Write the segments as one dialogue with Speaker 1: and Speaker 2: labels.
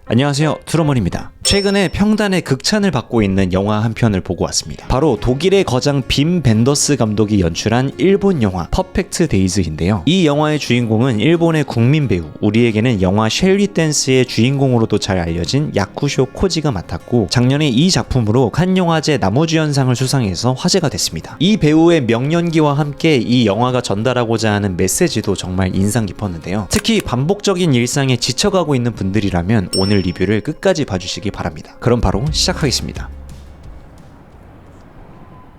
Speaker 1: 안녕하세요, 트루먼입니다. 최근에 평단의 극찬을 받고 있는 영화 한 편을 보고 왔습니다. 바로 독일의 거장 빔 벤더스 감독이 연출한 일본 영화 퍼펙트 데이즈인데요. 이 영화의 주인공은 일본의 국민 배우, 우리에게는 영화 쉘리 댄스의 주인공으로도 잘 알려진 야쿠쇼 코지가 맡았고, 작년에 이 작품으로 칸 영화제 나무주연상을 수상해서 화제가 됐습니다. 이 배우의 명연기와 함께 이 영화가 전달하고자 하는 메시지도 정말 인상 깊었는데요. 특히 반복적인 일상에 지쳐가고 있는 분들이라면 오늘 리뷰를 끝까지 봐주시기 바랍니다. 그럼 바로 시작하겠습니다.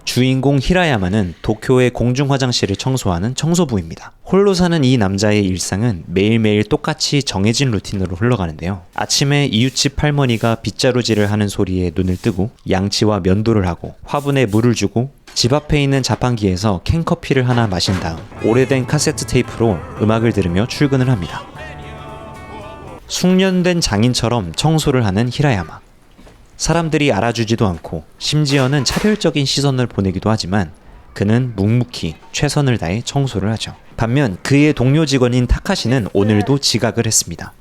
Speaker 1: 주인공 히라야마는 도쿄의 공중 화장실을 청소하는 청소부입니다. 홀로 사는 이 남자의 일상은 매일매일 똑같이 정해진 루틴으로 흘러가는데요. 아침에 이웃집 할머니가 빗자루질을 하는 소리에 눈을 뜨고 양치와 면도를 하고 화분에 물을 주고 집 앞에 있는 자판기에서 캔커피를 하나 마신 다음 오래된 카세트 테이프로 음악을 들으며 출근을 합니다. 숙련된 장인처럼 청소를 하는 히라야마. 사람들이 알아주지도 않고 심지어는 차별적인 시선을 보내기도 하지만 그는 묵묵히 최선을 다해 청소를 하죠. 반면 그의 동료 직원인 타카시는 오늘도 지각을 했습니다.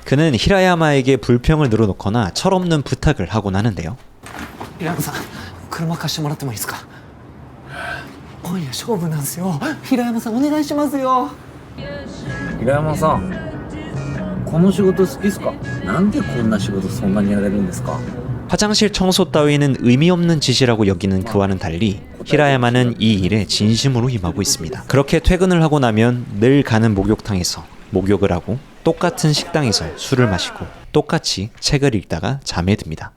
Speaker 1: 그는 히라야마에게 불평을 늘어놓거나 철없는 부탁을 하곤 하는데요.
Speaker 2: 히라야마-상, 車貸してもらってもいいですか? 今夜勝負なんですよ。平山さんお願いしますよ。
Speaker 3: 平山さん、この仕事好きっすか? なんでこんな仕事そんなにやれるんですか?
Speaker 1: 화장실 청소 따위는 의미 없는 짓이라고 여기는 그와는 달리 히라야마는 이 일에 진심으로 임하고 있습니다. 그렇게 퇴근을 하고 나면 늘 가는 목욕탕에서 목욕을 하고 똑같은 식당에서 술을 마시고 똑같이 책을 읽다가 잠에 듭니다.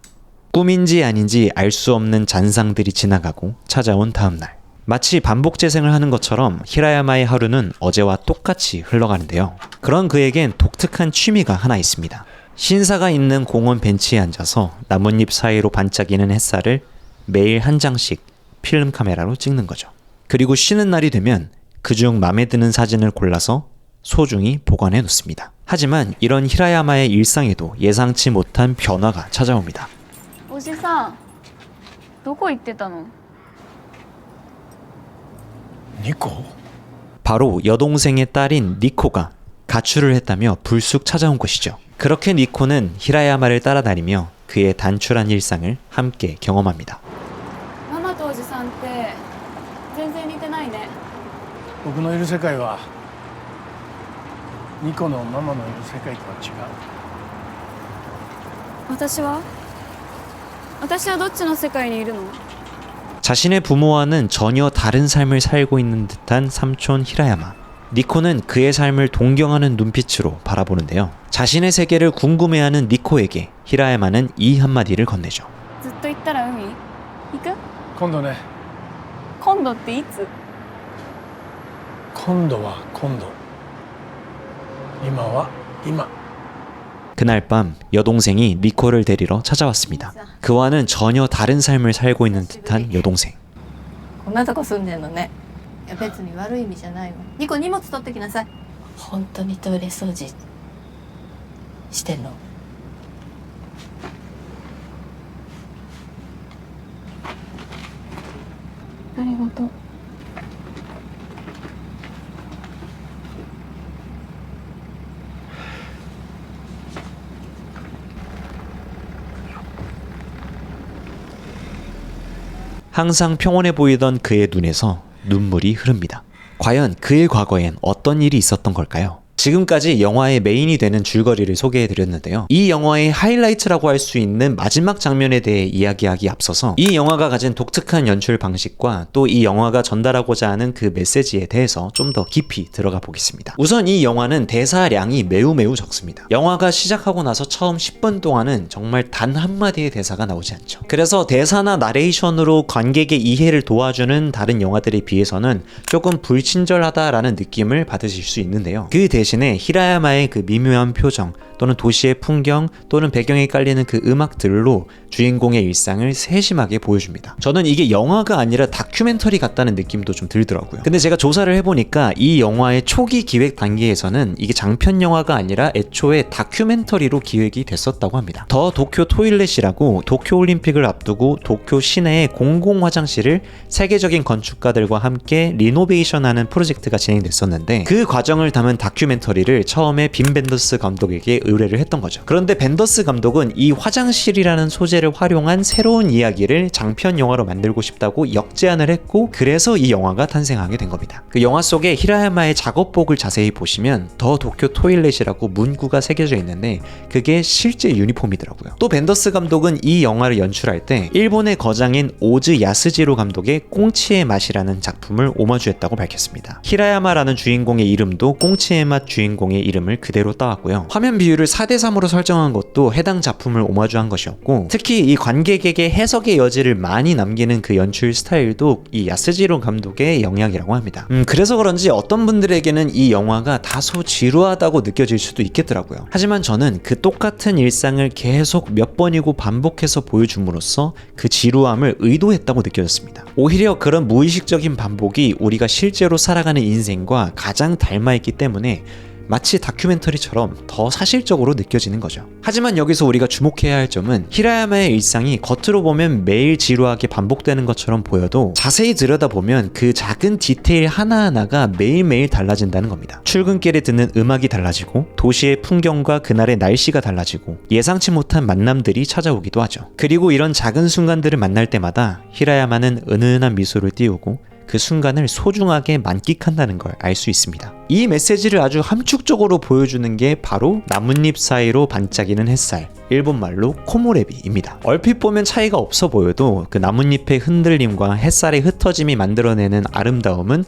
Speaker 1: 꿈인지 아닌지 알 수 없는 잔상들이 지나가고 찾아온 다음날, 마치 반복 재생을 하는 것처럼 히라야마의 하루는 어제와 똑같이 흘러가는데요. 그런 그에겐 독특한 취미가 하나 있습니다. 신사가 있는 공원 벤치에 앉아서 나뭇잎 사이로 반짝이는 햇살을 매일 한 장씩 필름 카메라로 찍는 거죠. 그리고 쉬는 날이 되면 그중 마음에 드는 사진을 골라서 소중히 보관해 놓습니다. 하지만 이런 히라야마의 일상에도 예상치 못한 변화가 찾아옵니다.
Speaker 4: おじさん、どこ行ってたの?
Speaker 2: 니코?
Speaker 1: 바로 여동생의 딸인 니코가 가출을 했다며 불쑥 찾아온 것이죠. 그렇게 니코는 히라야마를 따라다니며 그의 단출한 일상을 함께 경험합니다.
Speaker 4: ママとおじさんって全然似てないね。
Speaker 5: 僕のいる世界はニコのママのいる世界とは違う。
Speaker 4: 私はどっちの世界にいるの?
Speaker 1: 자신의 부모와는 전혀 다른 삶을 살고 있는 듯한 삼촌 히라야마. 니코는 그의 삶을 동경하는 눈빛으로 바라보는데요. 자신의 세계를 궁금해하는 니코에게 히라야마는 이 한마디를 건네죠.
Speaker 4: ずっと行ったら海行く?
Speaker 5: 今度ね。
Speaker 4: 今度っていつ?
Speaker 5: 今度は今度。今は今。
Speaker 1: 그날 밤 여동생이 니코를 데리러 찾아왔습니다. 그와는 전혀 다른 삶을 살고 있는 듯한 여동생.
Speaker 6: こんなとこ住んでんのね。いや別に悪い意味じゃないわ。ニコ荷物取ってきなさい。本当にトイレ掃除してんの？
Speaker 4: ありがとう。
Speaker 1: 항상 평온해 보이던 그의 눈에서 눈물이 흐릅니다. 과연 그의 과거엔 어떤 일이 있었던 걸까요? 지금까지 영화의 메인이 되는 줄거리를 소개해드렸는데요. 이 영화의 하이라이트라고 할 수 있는 마지막 장면에 대해 이야기하기 앞서서 이 영화가 가진 독특한 연출 방식과 또 이 영화가 전달하고자 하는 그 메시지에 대해서 좀 더 깊이 들어가 보겠습니다. 우선 이 영화는 대사량이 매우 적습니다. 영화가 시작하고 나서 처음 10분 동안은 정말 단 한마디의 대사가 나오지 않죠. 그래서 대사나 나레이션으로 관객의 이해를 도와주는 다른 영화들에 비해서는 조금 불친절하다라는 느낌을 받으실 수 있는데요. 그 대신 대신에 히라야마의 그 미묘한 표정 또는 도시의 풍경 또는 배경에 깔리는 그 음악들로 주인공의 일상을 세심하게 보여줍니다. 저는 이게 영화가 아니라 다큐멘터리 같다는 느낌도 좀 들더라고요. 근데 제가 조사를 해보니까 이 영화의 초기 기획 단계에서는 이게 장편 영화가 아니라 애초에 다큐멘터리로 기획이 됐었다고 합니다. 더 도쿄 토일렛이라고 도쿄 올림픽을 앞두고 도쿄 시내의 공공 화장실을 세계적인 건축가들과 함께 리노베이션하는 프로젝트가 진행됐었는데 그 과정을 담은 다큐멘터리를 처음에 빈 벤더스 감독에게 의뢰를 했던 거죠. 그런데 벤더스 감독은 이 화장실이라는 소재를 활용한 새로운 이야기를 장편 영화로 만들고 싶다고 역제안을 했고 그래서 이 영화가 탄생하게 된 겁니다. 그 영화 속에 히라야마의 작업복을 자세히 보시면 더 도쿄 토일렛이라고 문구가 새겨져 있는데 그게 실제 유니폼이더라고요. 또 벤더스 감독은 이 영화를 연출할 때 일본의 거장인 오즈 야스지로 감독의 꽁치의 맛이라는 작품을 오마주했다고 밝혔습니다. 히라야마라는 주인공의 이름도 꽁치의 맛 주인공의 이름을 그대로 따왔고요. 화면 비율을 4:3으로 설정한 것도 해당 작품을 오마주한 것이었고 특히 이 관객에게 해석의 여지를 많이 남기는 그 연출 스타일도 이 야스지로 감독의 영향이라고 합니다. 그래서 그런지 어떤 분들에게는 이 영화가 다소 지루하다고 느껴질 수도 있겠더라고요. 하지만 저는 그 똑같은 일상을 계속 몇 번이고 반복해서 보여줌으로써 그 지루함을 의도했다고 느껴졌습니다. 오히려 그런 무의식적인 반복이 우리가 실제로 살아가는 인생과 가장 닮아있기 때문에 마치 다큐멘터리처럼 더 사실적으로 느껴지는 거죠. 하지만 여기서 우리가 주목해야 할 점은 히라야마의 일상이 겉으로 보면 매일 지루하게 반복되는 것처럼 보여도 자세히 들여다보면 그 작은 디테일 하나하나가 매일매일 달라진다는 겁니다. 출근길에 듣는 음악이 달라지고 도시의 풍경과 그날의 날씨가 달라지고 예상치 못한 만남들이 찾아오기도 하죠. 그리고 이런 작은 순간들을 만날 때마다 히라야마는 은은한 미소를 띄우고 그 순간을 소중하게 만끽한다는 걸 알 수 있습니다. 이 메시지를 아주 함축적으로 보여주는 게 바로 나뭇잎 사이로 반짝이는 햇살, 일본말로 코모레비입니다. 얼핏 보면 차이가 없어 보여도 그 나뭇잎의 흔들림과 햇살의 흩어짐이 만들어내는 아름다움은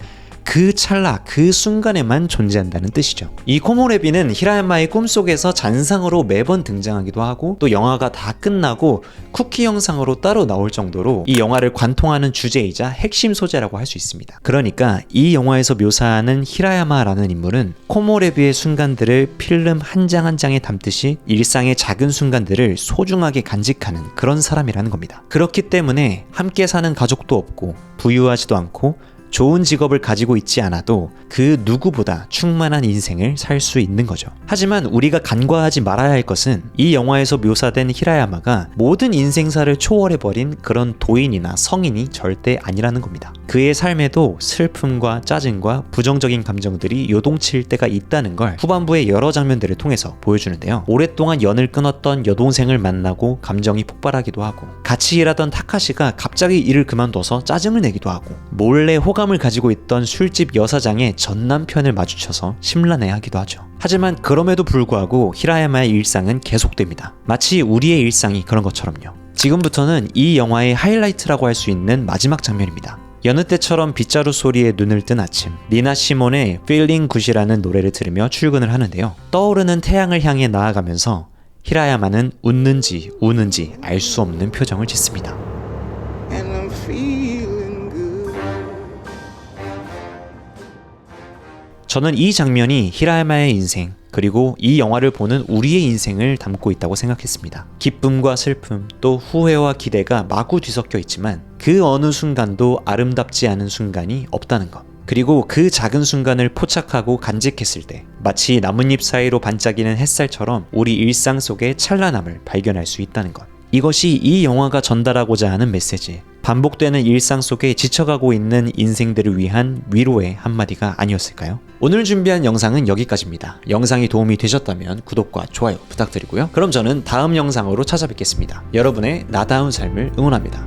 Speaker 1: 그 찰나, 그 순간에만 존재한다는 뜻이죠. 이 코모레비는 히라야마의 꿈속에서 잔상으로 매번 등장하기도 하고 또 영화가 다 끝나고 쿠키 영상으로 따로 나올 정도로 이 영화를 관통하는 주제이자 핵심 소재라고 할 수 있습니다. 그러니까 이 영화에서 묘사하는 히라야마라는 인물은 코모레비의 순간들을 필름 한 장 한 장에 담듯이 일상의 작은 순간들을 소중하게 간직하는 그런 사람이라는 겁니다. 그렇기 때문에 함께 사는 가족도 없고 부유하지도 않고 좋은 직업을 가지고 있지 않아도 그 누구보다 충만한 인생을 살 수 있는 거죠. 하지만 우리가 간과하지 말아야 할 것은 이 영화에서 묘사된 히라야마가 모든 인생사를 초월해버린 그런 도인이나 성인이 절대 아니라는 겁니다. 그의 삶에도 슬픔과 짜증과 부정적인 감정들이 요동칠 때가 있다는 걸 후반부의 여러 장면들을 통해서 보여주는데요. 오랫동안 연을 끊었던 여동생을 만나고 감정이 폭발하기도 하고 같이 일하던 타카시가 갑자기 일을 그만둬서 짜증을 내기도 하고 몰래 호감을 가지고 있던 술집 여사장의 전 남편을 마주쳐서 심란해하기도 하죠. 하지만 그럼에도 불구하고 히라야마의 일상은 계속됩니다. 마치 우리의 일상이 그런 것처럼요. 지금부터는 이 영화의 하이라이트라고 할 수 있는 마지막 장면입니다. 여느 때처럼 빗자루 소리에 눈을 뜬 아침, 니나 시몬의 Feeling Good이라는 노래를 들으며 출근을 하는데요. 떠오르는 태양을 향해 나아가면서 히라야마는 웃는지 우는지 알 수 없는 표정을 짓습니다. 저는 이 장면이 히라야마의 인생 그리고 이 영화를 보는 우리의 인생을 담고 있다고 생각했습니다. 기쁨과 슬픔 또 후회와 기대가 마구 뒤섞여 있지만 그 어느 순간도 아름답지 않은 순간이 없다는 것. 그리고 그 작은 순간을 포착하고 간직했을 때 마치 나뭇잎 사이로 반짝이는 햇살처럼 우리 일상 속의 찬란함을 발견할 수 있다는 것. 이것이 이 영화가 전달하고자 하는 메시지, 반복되는 일상 속에 지쳐가고 있는 인생들을 위한 위로의 한마디가 아니었을까요? 오늘 준비한 영상은 여기까지입니다. 영상이 도움이 되셨다면 구독과 좋아요 부탁드리고요. 그럼 저는 다음 영상으로 찾아뵙겠습니다. 여러분의 나다운 삶을 응원합니다.